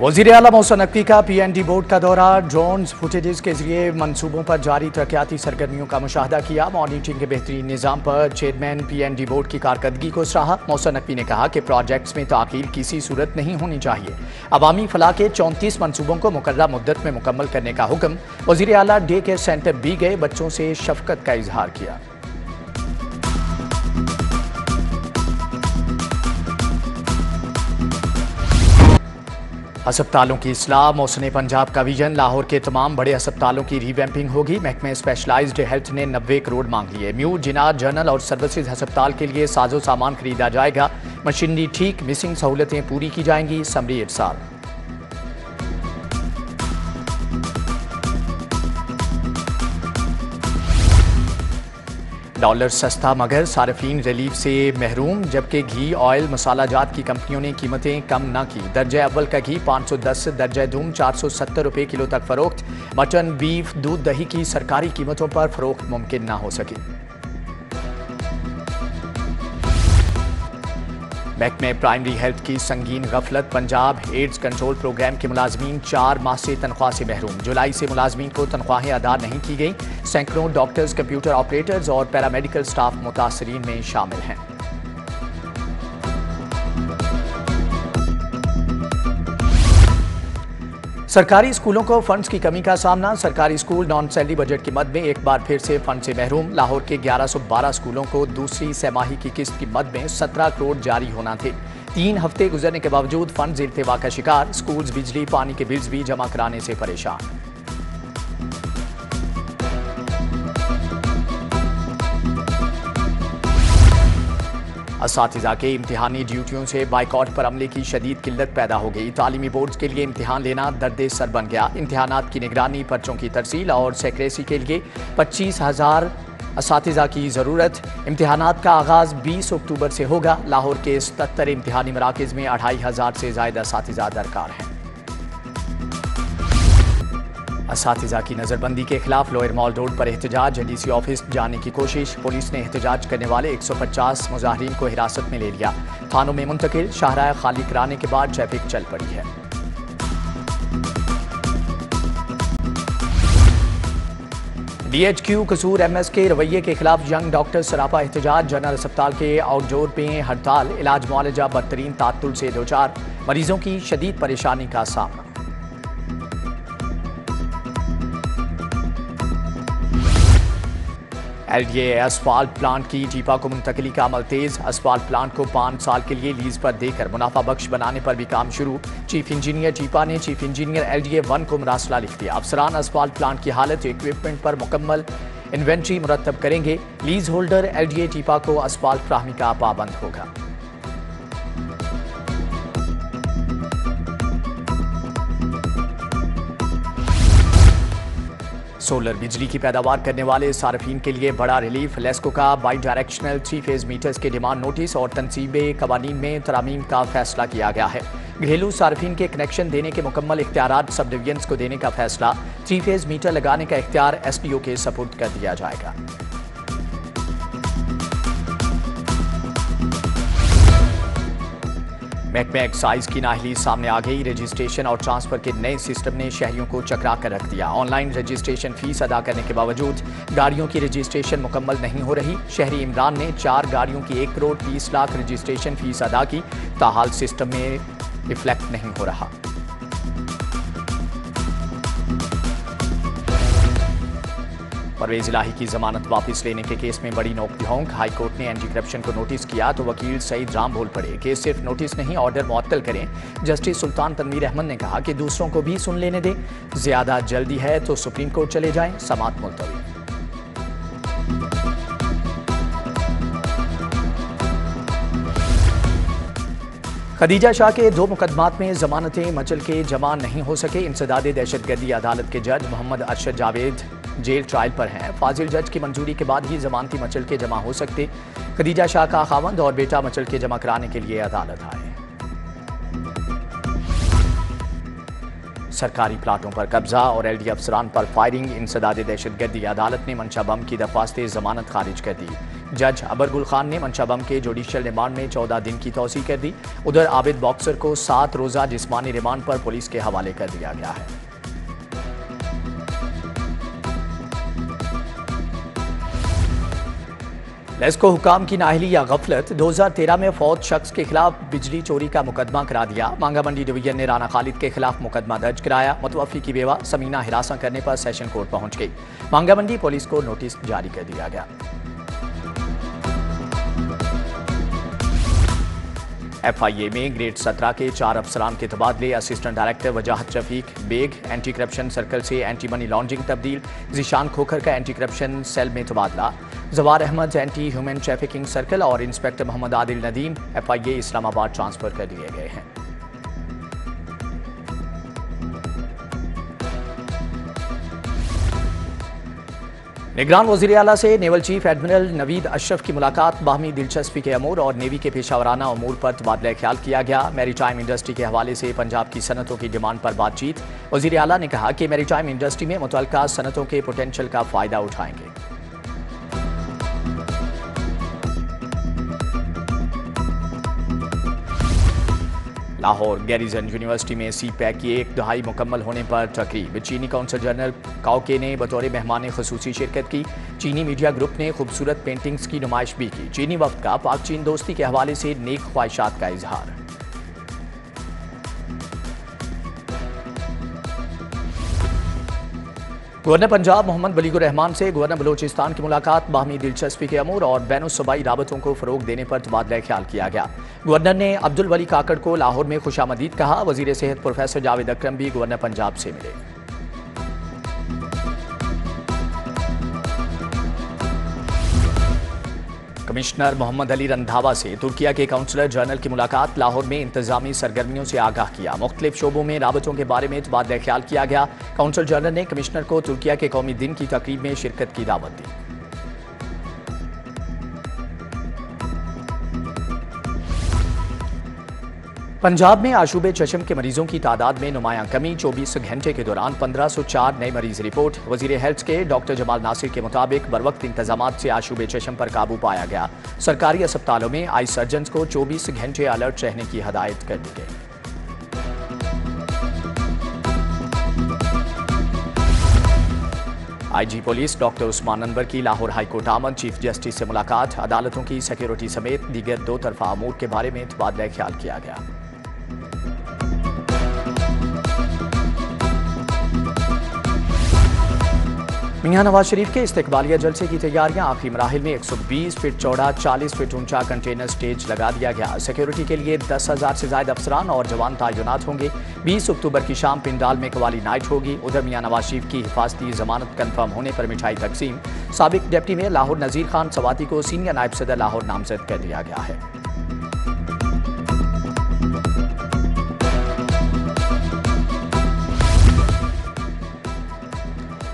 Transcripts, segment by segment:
वज़ीर आला मोहसिन नकवी का PND बोर्ड का दौरा, ड्रोन फुटेजेस के जरिए मंसूबों पर जारी तरक्याती सरगर्मियों का मुशाहदा किया। मॉनिटरिंग के बेहतरीन निज़ाम पर चेयरमैन PND बोर्ड की कारकर्दगी को सराहा। मोहसिन नकवी ने कहा कि प्रोजेक्ट्स में ताख़ीर किसी सूरत नहीं होनी चाहिए। अवामी फलाह के 34 मंसूबों को मुकर्ररा मुद्दत में मुकम्मल करने का हुक्म। वज़ीर आला डे केयर सेंटर भी गए, बच्चों से शफकत का इजहार किया। अस्पतालों की इस्लाह, मौसम पंजाब का विजन। लाहौर के तमाम बड़े अस्पतालों की रीवैम्पिंग होगी। महकमे स्पेशलाइज्ड हेल्थ ने 90 करोड़ मांग लिए। म्यू, जिनात, जनरल और सर्विसेज अस्पताल के लिए साजो सामान खरीदा जाएगा। मशीनरी ठीक, मिसिंग सहूलतें पूरी की जाएंगी। समरी इरसाल। डॉलर सस्ता मगर सार्फिन रिलीफ से महरूम, जबकि घी, ऑयल, मसाला जात की कंपनियों ने कीमतें कम न की। दर्जा अव्वल का घी 510, दर्जा दूम 470 रुपये किलो तक फरोख्त। मटन, बीफ, दूध, दही की सरकारी कीमतों पर फरोख्त मुमकिन न हो सकी। महकमे प्राइमरी हेल्थ की संगीन गफलत। पंजाब एड्स कंट्रोल प्रोग्राम के मुलाजमीन 4 माह से तनख्वाह से महरूम। जुलाई से मुलाजमीन को तनख्वाहें अदा नहीं की गई। सैकड़ों डॉक्टर्स, कंप्यूटर ऑपरेटर्स और पैरामेडिकल स्टाफ मुतासरीन में शामिल हैं। सरकारी स्कूलों को फंड्स की कमी का सामना। सरकारी स्कूल नॉन सैलरी बजट की मद में एक बार फिर से फंड से महरूम। लाहौर के 1112 स्कूलों को दूसरी सैमाही की किस्त की मद में 17 करोड़ जारी होना थे। 3 हफ्ते गुजरने के बावजूद फंड इल्तिवा का शिकार। स्कूल्स बिजली पानी के बिल्स भी जमा कराने से परेशान। असातिज़ा के इम्तिहानी ड्यूटियों से बाइकआउट पर अमले की शदीद किल्लत पैदा हो गई। तालीमी बोर्ड के लिए इम्तिहान लेना दर्द सर बन गया। इम्तिहानात की निगरानी, पर्चों की तरसील और सेक्रेसी के लिए 25,000 असातिज़ा की ज़रूरत। इम्तिहानात का आगाज़ 20 अक्टूबर से होगा। लाहौर के 77 इम्तिहानी मराकज़ में 2500 से ज़ायद असातिज़ा दरकार हैं। असातिज़ा की नज़रबंदी के खिलाफ लोअर मॉल रोड पर एहतजाज। DC ऑफिस जाने की कोशिश। पुलिस ने एहतजाज करने वाले 150 मुजाहिरीन को हिरासत में ले लिया। थानों में मुंतकिल। शाहराह खाली कराने के बाद ट्रैफिक चल पड़ी है। DHQ कसूर MS के रवैये के खिलाफ यंग डॉक्टर सरापा एहतजाज। जनरल अस्पताल के आउटडोर में हड़ताल। इलाज मुआलजा बदतरीन तात्तुल से दो चार। मरीजों की शदीद परेशानी का सामना। LDA असफाल्ट प्लांट की टीपा को मुंतकली का अमल तेज। असफाल्ट प्लांट को 5 साल के लिए लीज पर देकर मुनाफा बख्श बनाने पर भी काम शुरू। चीफ इंजीनियर टीपा ने चीफ इंजीनियर LDA 1 को मरासला लिख दिया। अफसरान असफाल्ट प्लांट की हालत, इक्विपमेंट पर मुकम्मल इन्वेंट्री मुरतब करेंगे। लीज होल्डर LDA टीपा को असफाल्ट फ्राहमी का पाबंद होगा। सोलर बिजली की पैदावार करने वाले सार्फिन के लिए बड़ा रिलीफ। लेस्को का बाई डायरेक्शनल 3 फेज मीटर्स के डिमांड नोटिस और तनसीबे कवानीन में तरामीम का फैसला किया गया है। घरेलू सार्फिन के कनेक्शन देने के मुकम्मल इख्तियारात सब डिवीजन्स को देने का फैसला। 3 फेज मीटर लगाने का इख्तियार SDO के सपुर्द कर दिया जाएगा। महकमे एक्साइज की नाअहली सामने आ गई। रजिस्ट्रेशन और ट्रांसफर के नए सिस्टम ने शहरियों को चकरा कर रख दिया। ऑनलाइन रजिस्ट्रेशन फीस अदा करने के बावजूद गाड़ियों की रजिस्ट्रेशन मुकम्मल नहीं हो रही। शहरी इमरान ने 4 गाड़ियों की 1 करोड़ 30 लाख रजिस्ट्रेशन फीस अदा की। ताहाल सिस्टम में रिफ्लेक्ट नहीं हो रहा। परवेज इलाही की जमानत वापस लेने के केस में बड़ी नोक झोंक। हाई कोर्ट ने एंटी करप्शन को नोटिस किया तो वकील सईद राम बोल पड़े। केस सिर्फ नोटिस नहीं, ऑर्डर मुअत्तल करें। जस्टिस सुल्तान तनवीर अहमद ने कहा कि दूसरों को भी सुन लेने दें। ज्यादा जल्दी है तो सुप्रीम कोर्ट चले जाएं। समाअत मुलतवी। खदीजा शाह के 2 मुकदमात में जमानतें मचल के जमा नहीं हो सके। इंसदादे दहशतगर्दी अदालत के जज मोहम्मद अरशद जावेद जेल ट्रायल पर हैं। फाजिल जज की मंजूरी के बाद ही जमानती मचल के जमा हो सकते। खदीजा शाह का खावंद और बेटा मचल के जमा कराने के लिए अदालत आए। सरकारी प्लाटों पर कब्जा और LD अफसरान पर फायरिंग, इंसदाद दहशतगर्दी। अदालत ने मंशा बम की दरख्वास्त जमानत खारिज कर दी। जज अबर गुल खान ने मंशा बम के जुडिशियल रिमांड में 14 दिन की तौसीह कर दी। उधर आबिद बॉक्सर को 7 रोज़ा जिस्मानी रिमांड पर पुलिस के हवाले कर दिया गया है। लेस्को हुकाम की नाअहली या गफलत। 2013 में फौत शख्स के खिलाफ बिजली चोरी का मुकदमा करा दिया। मांगा मंडी डिवीजन ने राना खालिद के खिलाफ मुकदमा दर्ज कराया। मुतवफ़ी की बेवा समीना हिरासा करने पर सेशन कोर्ट पहुंच गई। मांगा मंडी पुलिस को नोटिस जारी कर दिया गया। FIA में ग्रेड 17 के 4 अफसरान के तबादले। Assistant director Wajahat Shafiq Baig anti corruption circle से एंटी मनी लॉन्ड्रिंग तब्दील। जीशान खोखर का एंटी करप्शन सेल में तबादला। Jawar Ahmed anti human trafficking circle और inspector Mohammad Adil Nadeem FIA Islamabad transfer कर दिए गए हैं। निगरान वज़ीर आला से naval chief admiral Naveed Ashraf की मुलाकात। बाहमी दिलचस्पी के अमूर और नेवी के पेशावराना अमूर पर तबादला ख्याल किया गया। मैरीटाइम इंडस्ट्री के हवाले से पंजाब की सनतों की डिमांड पर बातचीत। वज़ीर आला ने कहा कि मैरीटाइम इंडस्ट्री में मुतल्लिका सनतों के पोटेंशियल का फ़ायदा उठाएंगे। लाहौर गैरिजन यूनिवर्सिटी में CPAC की 1 दहाई मुकम्मल होने पर तकरीब। चीनी कौंसल जनरल काओके ने बतौर मेहमान खसूसी शिरकत की। चीनी मीडिया ग्रुप ने खूबसूरत पेंटिंग्स की नुमाइश भी की। चीनी वफ्द का पाक चीन दोस्ती के हवाले से नेक ख्वाहिशात का इजहार। गवर्नर पंजाब मोहम्मद बलीगुर रहमान से गवर्नर बलोचिस्तान की मुलाकात। बाहमी दिलचस्पी के अमूर और बैनुल सूबाई राबतों को फ़रोग देने पर तबादला ख्याल किया गया। गवर्नर ने अब्दुल वली काकड़ को लाहौर में खुशामदीद कहा। वज़ीर सेहत प्रोफेसर जावेद अकरम भी गवर्नर पंजाब से मिले। कमिश्नर मोहम्मद अली रंधावा से तुर्किया के काउंसलर जनरल की मुलाकात। लाहौर में इंतजामी सरगर्मियों से आगाह किया। मुख्तलिफ शोबों में राबतों के बारे में तबादला ख्याल किया गया। काउंसल जनरल ने कमिश्नर को तुर्किया के कौमी दिन की तकरीब में शिरकत की दावत दी। पंजाब में आशूबे चशम के मरीजों की तादाद में नुमायां कमी। 24 घंटे के दौरान 1504 नए मरीज रिपोर्ट। वजीर हेल्थ के डॉक्टर जमाल नासिर के मुताबिक बरवक्त इंतजामात से आशूबे चशम पर काबू पाया गया। सरकारी अस्पतालों में आई सर्जन्स को 24 घंटे अलर्ट रहने की हदायत कर दी गई। IG police doctor Usman Anwar की लाहौर हाईकोर्ट आमद। चीफ जस्टिस से मुलाकात। अदालतों की सिक्योरिटी समेत दीगर 2 तरफा अमूर के बारे में तबादला ख्याल किया गया। मियां नवाज शरीफ के इस्तकबालिया जलसे की तैयारियां आखिरी मराहिल में। 120 फीट चौड़ा 40 फीट ऊंचा कंटेनर स्टेज लगा दिया गया। सिक्योरिटी के लिए 10,000 से ज्यादा अफसरान और जवान तैनात होंगे। 20 अक्टूबर की शाम पिंडाल में कवाली नाइट होगी। उधर मियां नवाज शरीफ की हिफाजती जमानत कन्फर्म होने पर मिठाई तकसीम। साबिक डिप्टी मेयर लाहौर नज़ीर खान सवाती को सीनियर नायब सदर लाहौर नामजद कर दिया गया है।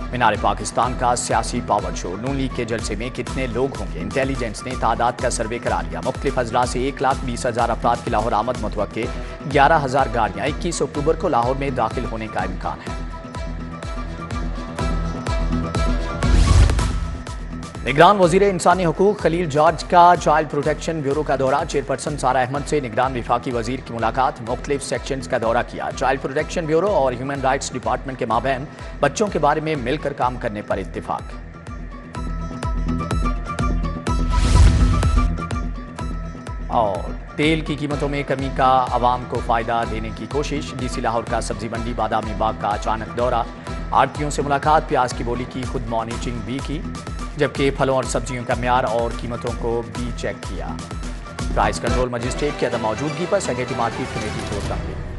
मीनार पाकिस्तान का सियासी पावर शो। नून लीग के जलसे में कितने लोग होंगे? इंटेलिजेंस ने तादाद का सर्वे करा लिया। मुख्तलिफ अजला से 1,20,000 अफराद की लाहौर आमद मुतवक्के। 11,000 गाड़ियां 21 अक्टूबर को लाहौर में दाखिल होने का इम्कान है। निगरान वजीर इंसानी हुकूक खलील जॉर्ज का चाइल्ड प्रोटेक्शन ब्यूरो का दौरा। चेयरपर्सन सारा अहमद से निगरान विफाकी वजीर की मुलाकात। मुख्तलिफ सेक्शंस का दौरा किया। चाइल्ड प्रोटेक्शन ब्यूरो और ह्यूमन राइट्स डिपार्टमेंट के माबैन बच्चों के बारे में मिलकर काम करने पर इत्तिफाक। और तेल की कीमतों में कमी का आवाम को फायदा देने की कोशिश। DC लाहौर का सब्जी मंडी बादामी बाग का अचानक दौरा। आड़तियों से मुलाकात। प्याज की बोली की खुद मॉनिटरिंग भी की, जबकि फलों और सब्जियों का म्यार और कीमतों को भी चेक किया। प्राइस कंट्रोल मजिस्ट्रेट की अदम मौजूदगी पर सेक्रेटरी मार्केट कमेटी को तंबीह।